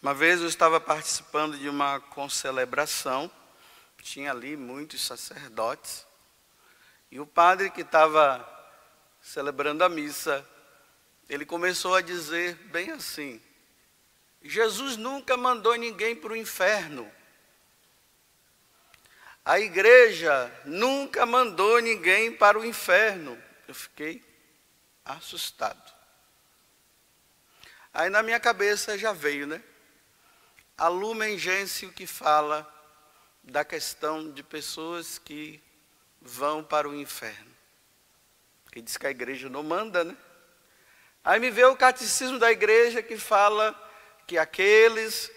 Uma vez eu estava participando de uma concelebração, tinha ali muitos sacerdotes, e o padre que estava celebrando a missa, ele começou a dizer bem assim: Jesus nunca mandou ninguém para o inferno. A igreja nunca mandou ninguém para o inferno. Eu fiquei assustado. Aí na minha cabeça já veio, né? A Lumen Gentium, que fala da questão de pessoas que vão para o inferno. Que diz que a igreja não manda, né? Aí me veio o catecismo da igreja que fala que aqueles,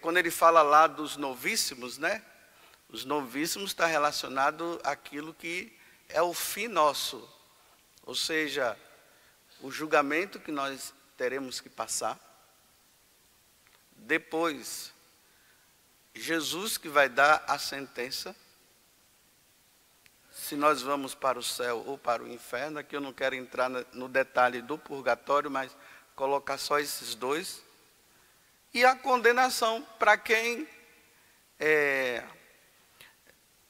quando ele fala lá dos novíssimos, né? Os novíssimos está relacionado àquilo que é o fim nosso. Ou seja, o julgamento que nós teremos que passar. Depois, Jesus que vai dar a sentença. Se nós vamos para o céu ou para o inferno. Aqui eu não quero entrar no detalhe do purgatório, mas colocar só esses dois. E a condenação para quem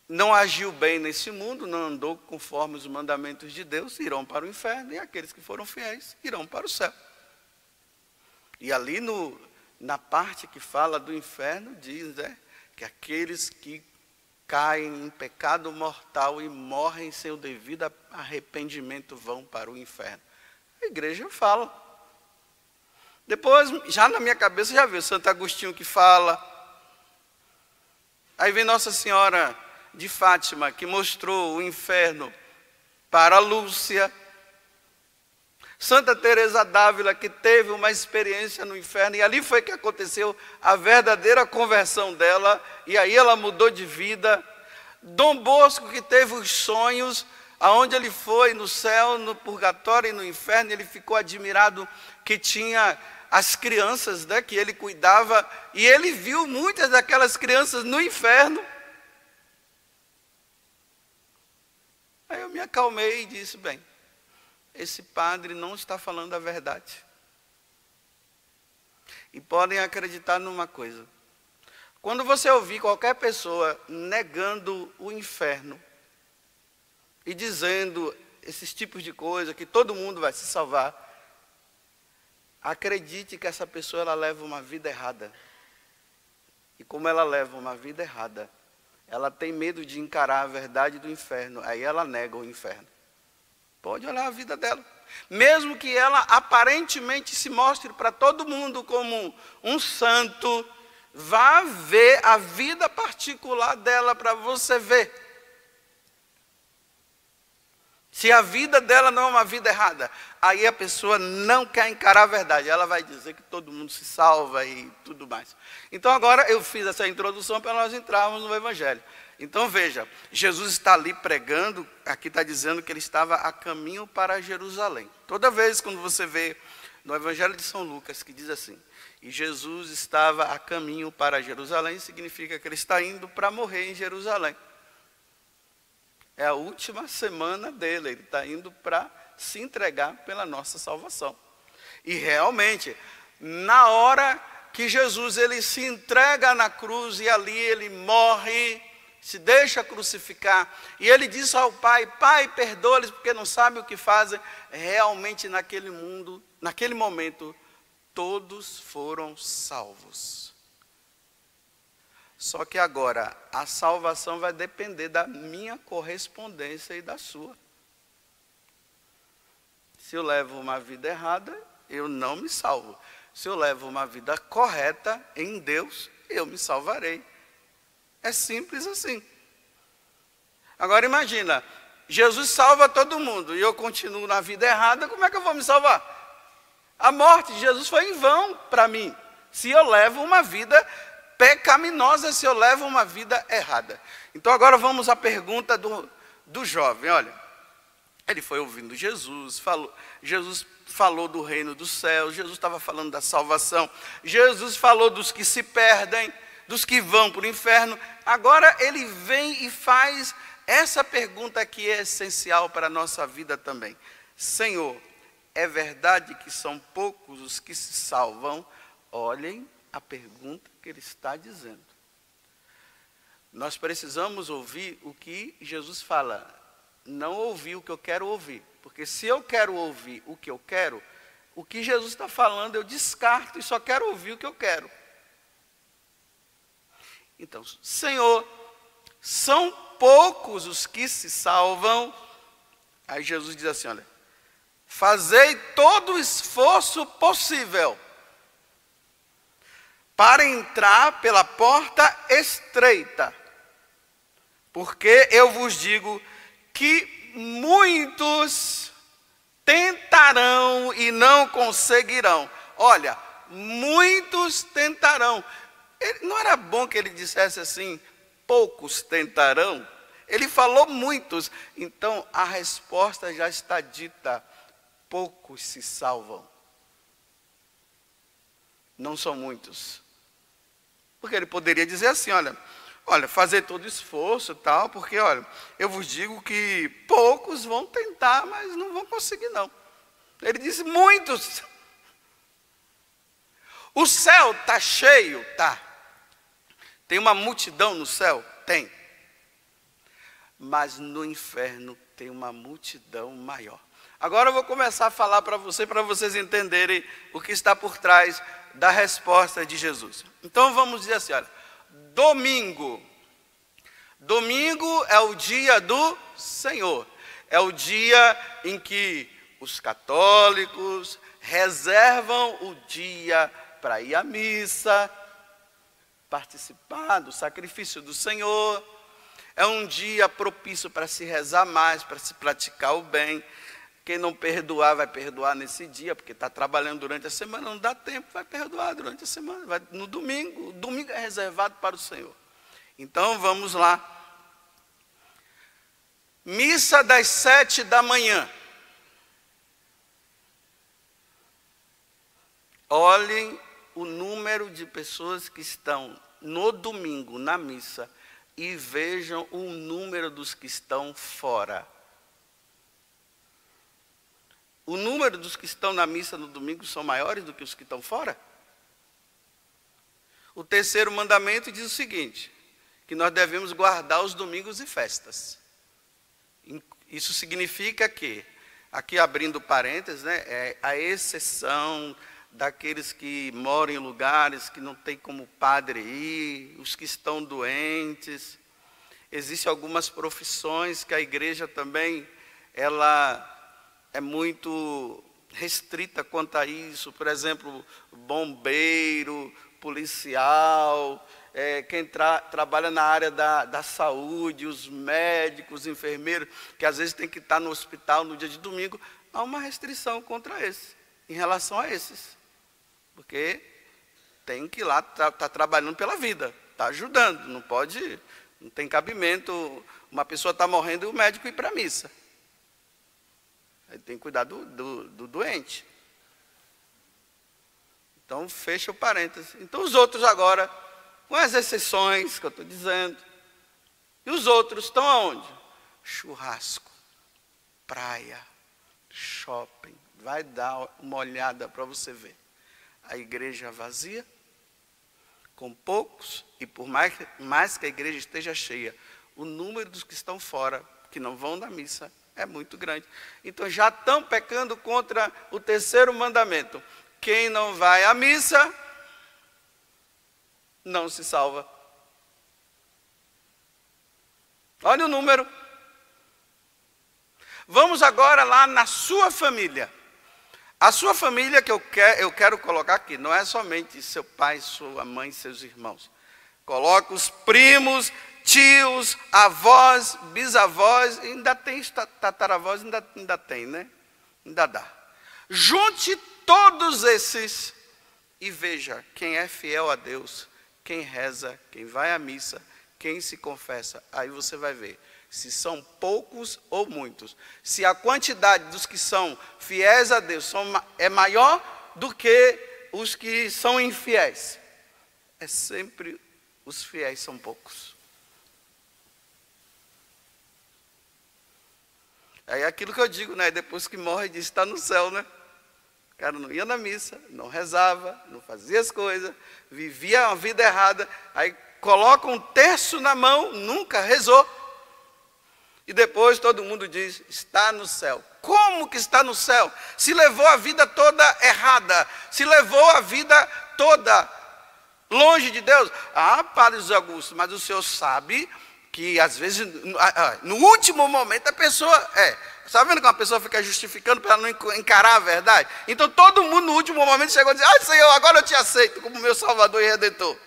não agiu bem nesse mundo, não andou conforme os mandamentos de Deus, irão para o inferno, e aqueles que foram fiéis irão para o céu. E ali na parte que fala do inferno, diz que aqueles que caem em pecado mortal e morrem sem o devido arrependimento vão para o inferno. A igreja fala. Depois, já na minha cabeça, já veio Santo Agostinho que fala. Aí vem Nossa Senhora de Fátima, que mostrou o inferno para Lúcia. Santa Teresa d'Ávila, que teve uma experiência no inferno, e ali foi que aconteceu a verdadeira conversão dela, e aí ela mudou de vida. Dom Bosco, que teve os sonhos, aonde ele foi, no céu, no purgatório e no inferno, ele ficou admirado que tinha as crianças, né, que ele cuidava, e ele viu muitas daquelas crianças no inferno. Aí eu me acalmei e disse, bem, esse padre não está falando a verdade. E podem acreditar numa coisa. Quando você ouvir qualquer pessoa negando o inferno e dizendo esses tipos de coisa, que todo mundo vai se salvar, acredite que essa pessoa ela leva uma vida errada. E como ela leva uma vida errada, ela tem medo de encarar a verdade do inferno, aí ela nega o inferno. Pode olhar a vida dela. Mesmo que ela aparentemente se mostre para todo mundo como um santo, vá ver a vida particular dela para você ver. Se a vida dela não é uma vida errada, aí a pessoa não quer encarar a verdade. Ela vai dizer que todo mundo se salva e tudo mais. Então agora eu fiz essa introdução para nós entrarmos no Evangelho. Então veja, Jesus está ali pregando, aqui está dizendo que ele estava a caminho para Jerusalém. Toda vez quando você vê no Evangelho de São Lucas que diz assim, e Jesus estava a caminho para Jerusalém, significa que ele está indo para morrer em Jerusalém. É a última semana dele, ele está indo para se entregar pela nossa salvação. E realmente, na hora que Jesus ele se entrega na cruz e ali ele morre, se deixa crucificar, e ele diz ao Pai, Pai, perdoa-lhes porque não sabem o que fazem, realmente naquele momento, todos foram salvos. Só que agora, a salvação vai depender da minha correspondência e da sua. Se eu levo uma vida errada, eu não me salvo. Se eu levo uma vida correta em Deus, eu me salvarei. É simples assim. Agora imagina, Jesus salva todo mundo e eu continuo na vida errada, como é que eu vou me salvar? A morte de Jesus foi em vão para mim, se eu levo uma vida pecaminosa, se eu levo uma vida errada. Então agora vamos à pergunta do jovem. Olha, ele foi ouvindo Jesus falou do reino dos céus, Jesus estava falando da salvação, Jesus falou dos que se perdem, dos que vão para o inferno. Agora ele vem e faz essa pergunta que é essencial para a nossa vida também. Senhor, é verdade que são poucos os que se salvam? Olhem a pergunta que ele está dizendo. Nós precisamos ouvir o que Jesus fala, não ouvir o que eu quero ouvir. Porque se eu quero ouvir o que eu quero, o que Jesus está falando eu descarto e só quero ouvir o que eu quero. Então, Senhor, são poucos os que se salvam. Aí Jesus diz assim, olha, fazei todo o esforço possível para entrar pela porta estreita, porque eu vos digo que muitos tentarão e não conseguirão. Olha, muitos tentarão. Não era bom que ele dissesse assim, poucos tentarão? Ele falou muitos. Então a resposta já está dita, poucos se salvam. Não são muitos. Porque ele poderia dizer assim, olha, fazer todo esforço e tal, porque, olha, eu vos digo que poucos vão tentar, mas não vão conseguir não. Ele disse muitos. O céu está cheio? Tá. Tem uma multidão no céu? Tem. Mas no inferno tem uma multidão maior. Agora eu vou começar a falar para vocês entenderem o que está por trás da resposta de Jesus. Então vamos dizer assim, olha, domingo. Domingo é o dia do Senhor. É o dia em que os católicos reservam o dia para ir à missa, participar do sacrifício do Senhor. É um dia propício para se rezar mais, para se praticar o bem. Quem não perdoar, vai perdoar nesse dia, porque está trabalhando durante a semana, não dá tempo, vai perdoar durante a semana, vai no domingo. O domingo é reservado para o Senhor. Então vamos lá. Missa das 7 da manhã. Olhem o número de pessoas que estão no domingo na missa e vejam o número dos que estão fora. O número dos que estão na missa no domingo são maiores do que os que estão fora? O terceiro mandamento diz o seguinte, que nós devemos guardar os domingos e festas. Isso significa que, aqui abrindo parênteses, é a exceção daqueles que moram em lugares que não tem como padre ir, os que estão doentes. Existem algumas profissões que a igreja também, ela é muito restrita quanto a isso, por exemplo, bombeiro, policial, quem trabalha na área da saúde, os médicos, os enfermeiros, que às vezes tem que estar no hospital no dia de domingo, há uma restrição contra esse, em relação a esses, porque tem que ir lá, tá trabalhando pela vida, está ajudando, não tem cabimento, uma pessoa está morrendo e o médico ir para a missa. Aí tem que cuidar do doente. Então, fecha o parênteses. Então, os outros agora, com as exceções que eu estou dizendo, e os outros estão aonde? Churrasco, praia, shopping. Vai dar uma olhada para você ver. A igreja vazia, com poucos, e por mais que a igreja esteja cheia, o número dos que estão fora, que não vão na missa, é muito grande. Então já estão pecando contra o terceiro mandamento. Quem não vai à missa, não se salva. Olha o número. Vamos agora lá na sua família. A sua família que eu quero colocar aqui, não é somente seu pai, sua mãe, seus irmãos. Coloca os primos, tios, avós, bisavós, ainda tem tataravós, ainda tem, né? Ainda dá. Junte todos esses e veja quem é fiel a Deus, quem reza, quem vai à missa, quem se confessa. Aí você vai ver se são poucos ou muitos. Se a quantidade dos que são fiéis a Deus é maior do que os que são infiéis. É sempre os fiéis são poucos. Aí é aquilo que eu digo, né? Depois que morre, diz, está no céu, né? cara não ia na missa, não rezava, não fazia as coisas, vivia uma vida errada, aí coloca um terço na mão, nunca rezou, e depois todo mundo diz, está no céu. Como que está no céu? Se levou a vida toda errada, se levou a vida toda longe de Deus. Ah, Padre José Augusto, mas o senhor sabe que às vezes, no último momento, a pessoa está vendo que uma pessoa fica justificando para não encarar a verdade? Então todo mundo no último momento chegou a dizer, ah, Senhor, agora eu te aceito como meu Salvador e Redentor.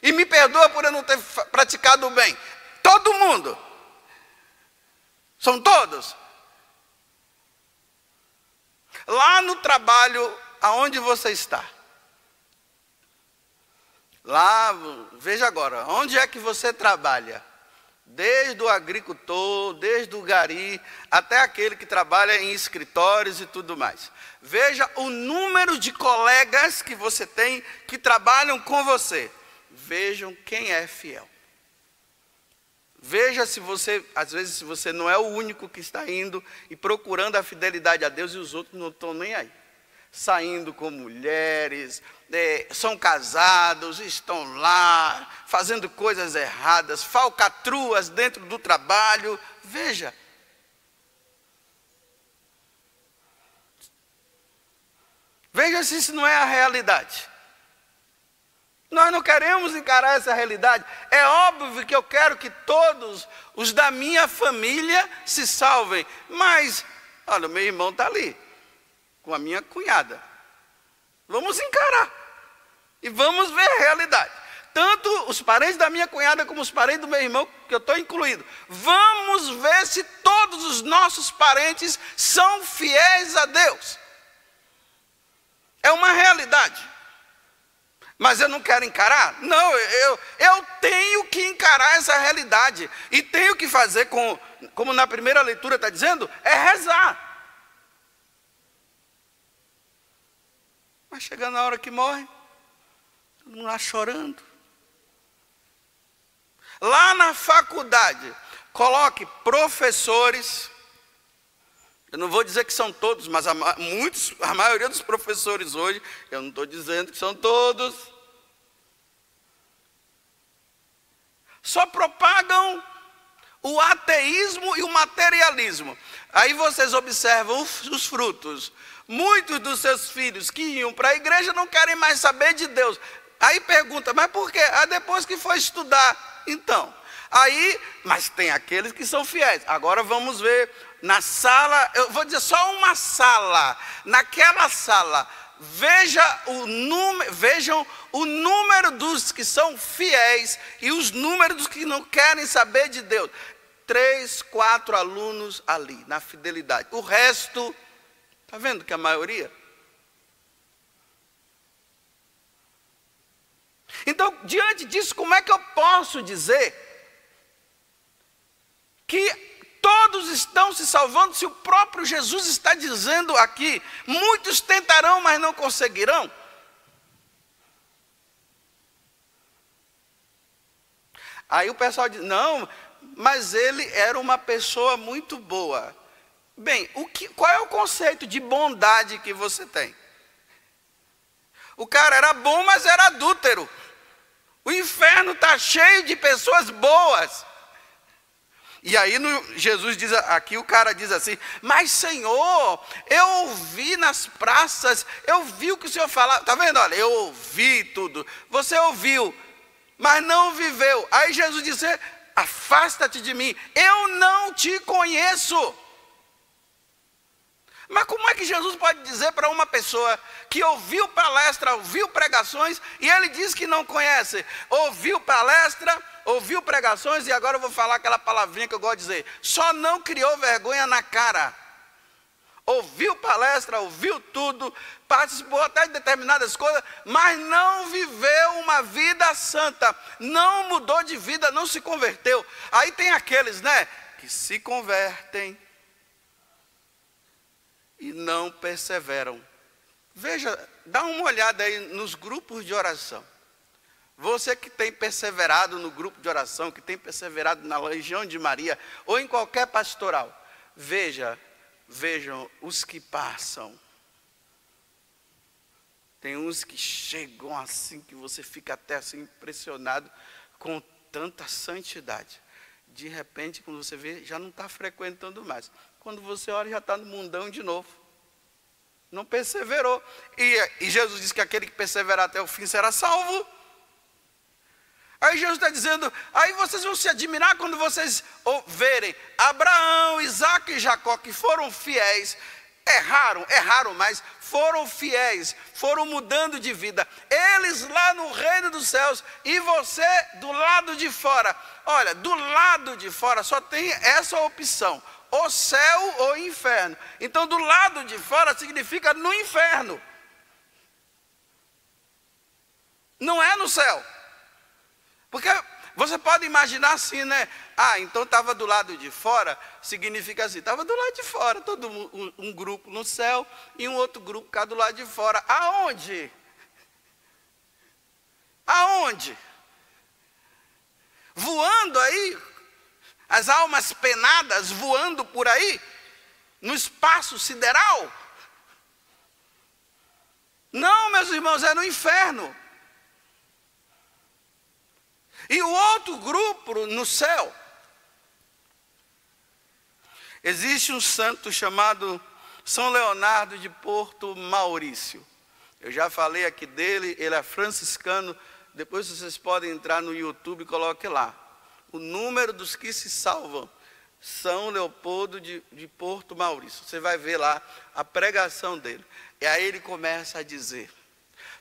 E me perdoa por eu não ter praticado o bem. Todo mundo. São todos. Lá no trabalho, aonde você está? Lá, veja agora, onde é que você trabalha? Desde o agricultor, desde o gari, até aquele que trabalha em escritórios e tudo mais. Veja o número de colegas que você tem que trabalham com você. Vejam quem é fiel. Veja se você, às vezes, se você não é o único que está indo e procurando a fidelidade a Deus e os outros não estão nem aí. Saindo com mulheres, são casados, estão lá, fazendo coisas erradas, falcatruas dentro do trabalho. Veja. Veja se isso não é a realidade. Nós não queremos encarar essa realidade. É óbvio que eu quero que todos os da minha família se salvem. Mas, olha, o meu irmão está ali, com a minha cunhada. Vamos encarar. E vamos ver a realidade. Tanto os parentes da minha cunhada como os parentes do meu irmão, que eu estou incluído. Vamos ver se todos os nossos parentes são fiéis a Deus. É uma realidade. Mas eu não quero encarar? Não, eu tenho que encarar essa realidade. E tenho que fazer, como na primeira leitura está dizendo, é rezar. Mas chegando na hora que morre, todo mundo lá chorando. Lá na faculdade, coloque professores. Eu não vou dizer que são todos, mas a maioria dos professores hoje, eu não estou dizendo que são todos, só propagam o ateísmo e o materialismo. Aí vocês observam os frutos. Muitos dos seus filhos que iam para a igreja não querem mais saber de Deus. Aí pergunta, mas por quê? Ah, depois que foi estudar. Então, aí, mas tem aqueles que são fiéis. Agora vamos ver na sala, eu vou dizer só uma sala. Naquela sala, vejam o número dos que são fiéis e os números dos que não querem saber de Deus. 3, 4 alunos ali, na fidelidade. O resto, está vendo que a maioria? Então, diante disso, como é que eu posso dizer que todos estão se salvando se o próprio Jesus está dizendo aqui, muitos tentarão, mas não conseguirão? Aí o pessoal diz, não, mas ele era uma pessoa muito boa. Bem, qual é o conceito de bondade que você tem? O cara era bom, mas era adúltero. O inferno está cheio de pessoas boas. E aí Jesus diz, aqui o cara diz assim, mas Senhor, eu ouvi nas praças, eu vi o que o Senhor falava. Está vendo? Olha, eu ouvi tudo. Você ouviu, mas não viveu. Aí Jesus disse, afasta-te de mim, eu não te conheço. Mas como é que Jesus pode dizer para uma pessoa que ouviu palestra, ouviu pregações, e ele diz que não conhece? Ouviu palestra, ouviu pregações, e agora eu vou falar aquela palavrinha que eu gosto de dizer, só não criou vergonha na cara. Ouviu palestra, ouviu tudo, participou até de determinadas coisas, mas não viveu uma vida santa, não mudou de vida, não se converteu. Aí tem aqueles, né, que se convertem e não perseveram. Veja, dá uma olhada aí nos grupos de oração. Você que tem perseverado no grupo de oração, que tem perseverado na Legião de Maria, ou em qualquer pastoral, vejam os que passam. Tem uns que chegam assim, que você fica até assim impressionado com tanta santidade. De repente, quando você vê, já não está frequentando mais. Quando você olha, já está no mundão de novo. Não perseverou. E Jesus disse que aquele que perseverar até o fim será salvo. Aí Jesus está dizendo, aí vocês vão se admirar quando vocês verem Abraão, Isaac e Jacó, que foram fiéis, erraram, mas foram fiéis, foram mudando de vida. Eles lá no reino dos céus e você do lado de fora. Olha, do lado de fora só tem essa opção, ou céu ou inferno. Então do lado de fora significa no inferno. Não é no céu. Porque você pode imaginar assim, né? Ah, então estava do lado de fora, significa assim, estava do lado de fora, todo um grupo no céu e um outro grupo cá do lado de fora. Aonde? Aonde? Voando aí, as almas penadas voando por aí, no espaço sideral? Não, meus irmãos, é no inferno. E o outro grupo no céu, existe um santo chamado São Leonardo de Porto Maurício. Eu já falei aqui dele, ele é franciscano. Depois vocês podem entrar no YouTube e coloquem lá. O número dos que se salvam, São Leopoldo de Porto Maurício. Você vai ver lá a pregação dele. E aí ele começa a dizer...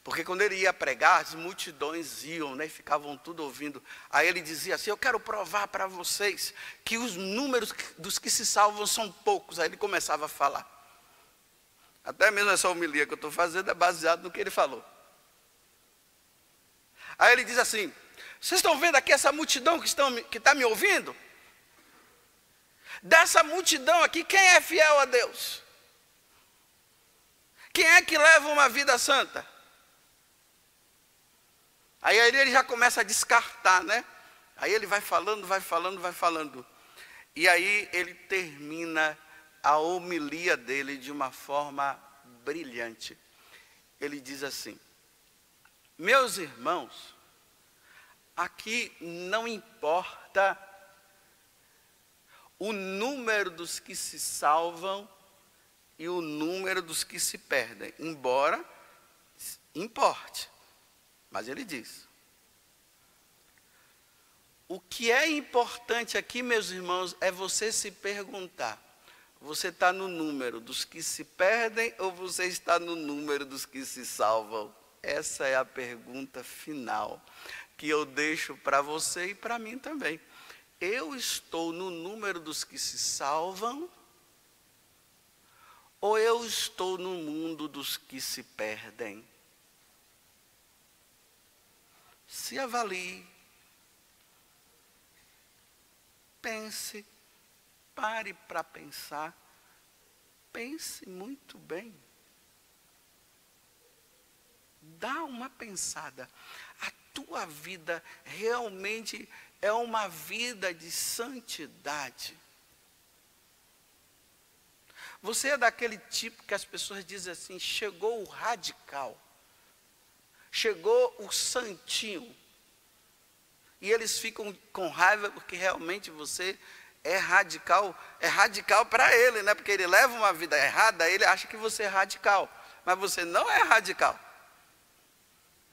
Porque quando ele ia pregar, as multidões iam, né, ficavam tudo ouvindo. Aí ele dizia assim, eu quero provar para vocês que os números dos que se salvam são poucos. Aí ele começava a falar. Até mesmo essa homilia que eu estou fazendo é baseado no que ele falou. Aí ele diz assim, vocês estão vendo aqui essa multidão que está me ouvindo? Dessa multidão aqui, quem é fiel a Deus? Quem é que leva uma vida santa? Aí ele já começa a descartar, né? Aí ele vai falando. E aí ele termina a homilia dele de uma forma brilhante. Ele diz assim, meus irmãos, aqui não importa o número dos que se salvam e o número dos que se perdem, embora importe. Mas ele diz, o que é importante aqui, meus irmãos, é você se perguntar, você está no número dos que se perdem ou você está no número dos que se salvam? Essa é a pergunta final que eu deixo para você e para mim também. Eu estou no número dos que se salvam ou eu estou no mundo dos que se perdem? Se avalie, pense, pare para pensar, pense muito bem. Dá uma pensada. A tua vida realmente é uma vida de santidade. Você é daquele tipo que as pessoas dizem assim, chegou o radical. Chegou o santinho. E eles ficam com raiva porque realmente você é radical para ele, né? Porque ele leva uma vida errada, ele acha que você é radical. Mas você não é radical.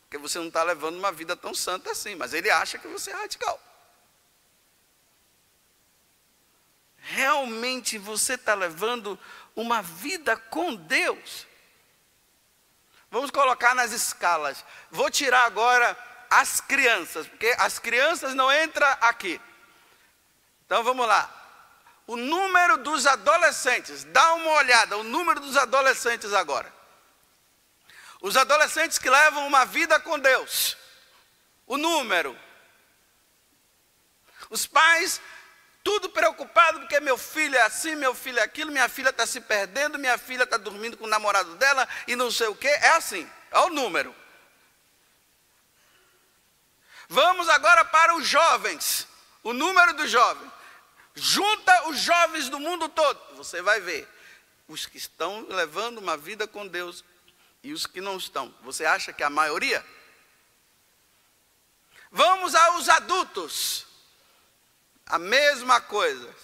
Porque você não está levando uma vida tão santa assim, mas ele acha que você é radical. Realmente você está levando uma vida com Deus. Vamos colocar nas escalas. Vou tirar agora as crianças, porque as crianças não entram aqui. Então vamos lá. O número dos adolescentes, dá uma olhada, o número dos adolescentes agora. Os adolescentes que levam uma vida com Deus. O número. Os pais, tudo preocupado porque meu filho é assim, meu filho é aquilo, minha filha está se perdendo, minha filha está dormindo com o namorado dela e não sei o quê. É assim, é o número. Vamos agora para os jovens. O número dos jovens. Junta os jovens do mundo todo. Você vai ver. Os que estão levando uma vida com Deus E os que não estão? Você acha que é a maioria? Vamos aos adultos. A mesma coisa.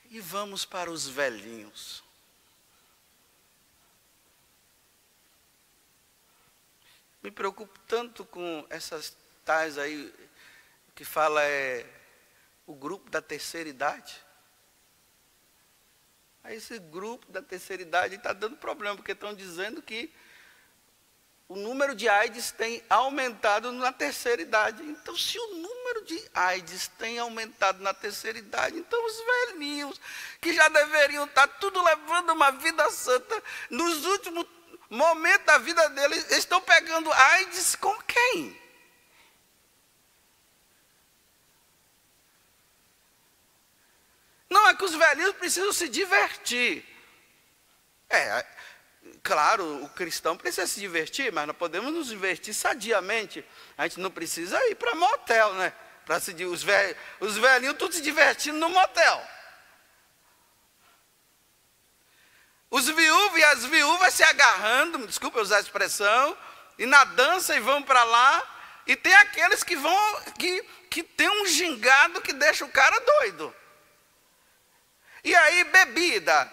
E vamos para os velhinhos. Me preocupo tanto com essas tais aí, que fala o grupo da terceira idade. Aí esse grupo da terceira idade está dando problema, porque estão dizendo que o número de AIDS tem aumentado na terceira idade. Então, se o número de AIDS tem aumentado na terceira idade, então os velhinhos, que já deveriam estar tudo levando uma vida santa, nos últimos momentos da vida deles, estão pegando AIDS com quem? Não, é que os velhinhos precisam se divertir. Claro, o cristão precisa se divertir, mas nós podemos nos divertir sadiamente. A gente não precisa ir para motel, né? Os velhinhos todos se divertindo no motel. Os viúvos e as viúvas se agarrando, desculpa usar a expressão, e na dança e vão para lá. E tem aqueles que vão, que tem um gingado que deixa o cara doido. E aí, bebida.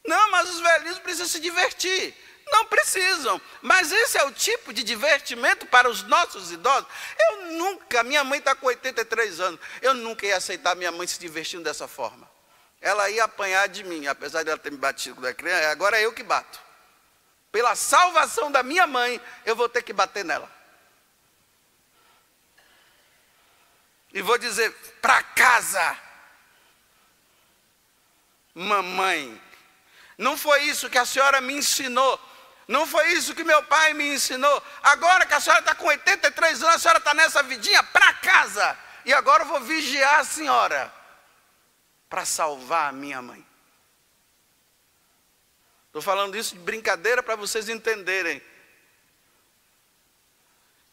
Não, mas os velhinhos precisam se divertir. Não precisam. Mas esse é o tipo de divertimento para os nossos idosos. Minha mãe está com 83 anos, eu nunca ia aceitar minha mãe se divertindo dessa forma. Ela ia apanhar de mim, apesar de ela ter me batido quando era criança, agora é eu que bato. Pela salvação da minha mãe, eu vou ter que bater nela. E vou dizer, para casa. Mamãe, não foi isso que a senhora me ensinou. Não foi isso que meu pai me ensinou. Agora que a senhora está com 83 anos, a senhora está nessa vidinha, para casa. E agora eu vou vigiar a senhora para salvar a minha mãe. Estou falando isso de brincadeira para vocês entenderem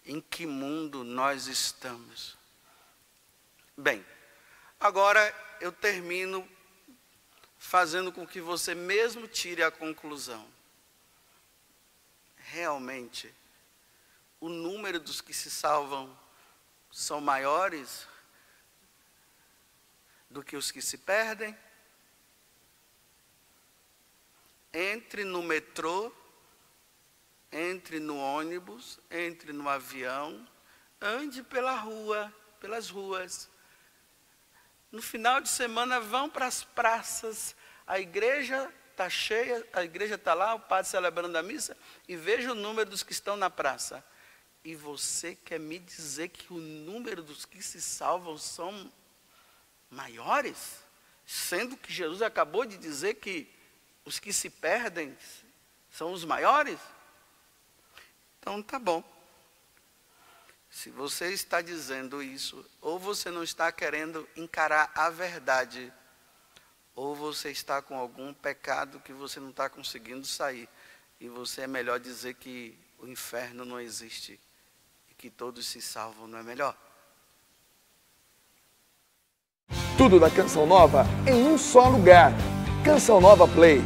em que mundo nós estamos. Bem, agora eu termino fazendo com que você mesmo tire a conclusão. Realmente, o número dos que se salvam são maiores do que os que se perdem? Entre no metrô, entre no ônibus, entre no avião, ande pela rua, pelas ruas. No final de semana vão para as praças, a igreja está cheia, a igreja está lá, o padre celebrando a missa, e veja o número dos que estão na praça. E você quer me dizer que o número dos que se salvam são maiores? Sendo que Jesus acabou de dizer que os que se perdem são os maiores? Então tá bom. Se você está dizendo isso, ou você não está querendo encarar a verdade, ou você está com algum pecado que você não está conseguindo sair, e você é melhor dizer que o inferno não existe, e que todos se salvam, não é melhor? Tudo da Canção Nova em um só lugar. Canção Nova Play.